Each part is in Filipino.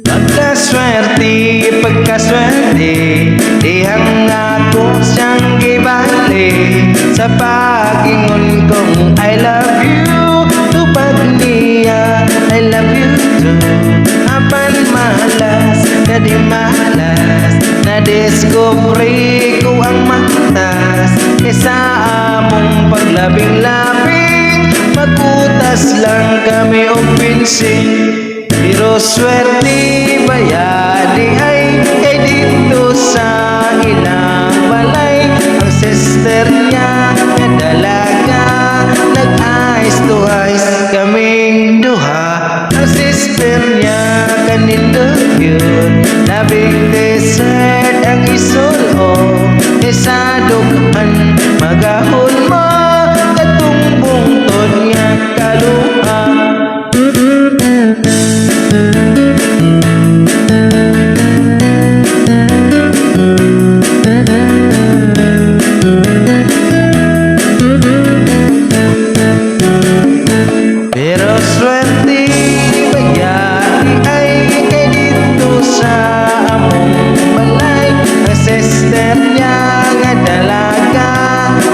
Pagkaswerte, pagkaswerte, dihang ako siyang gibali sa pag-ingon kong I love you. Tupad niya, I love you too. Apan malas, na di malas, na-discovery ko ang matas. Kesa among paglabing-labing, magutas lang kami o pinsing. Pero swerte bayadi ay kay dito sa ilang balay. Ang sister niya na dalaga, nag-eyes to eyes kaming duha. Ang sister niya kanindot yun, na big desert ang isulo. Isa dukan magahon mo, katong bungtod niya kaluha. Pero swerte bayari ay kay dito sa among balay. Ang sister niya nga dalaga,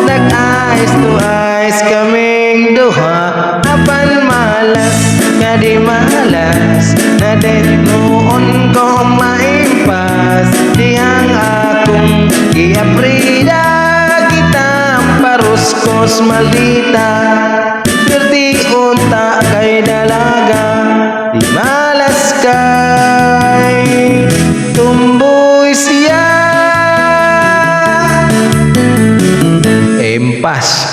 nag-eyes to eyes kaming duha. Apan malas, nga di malas, na det noon ko maimpas. Dihang akong giaprida, kitang paruskos maldita. Swerte unta kay dalaga, di malas kay tumboy siya. Impas.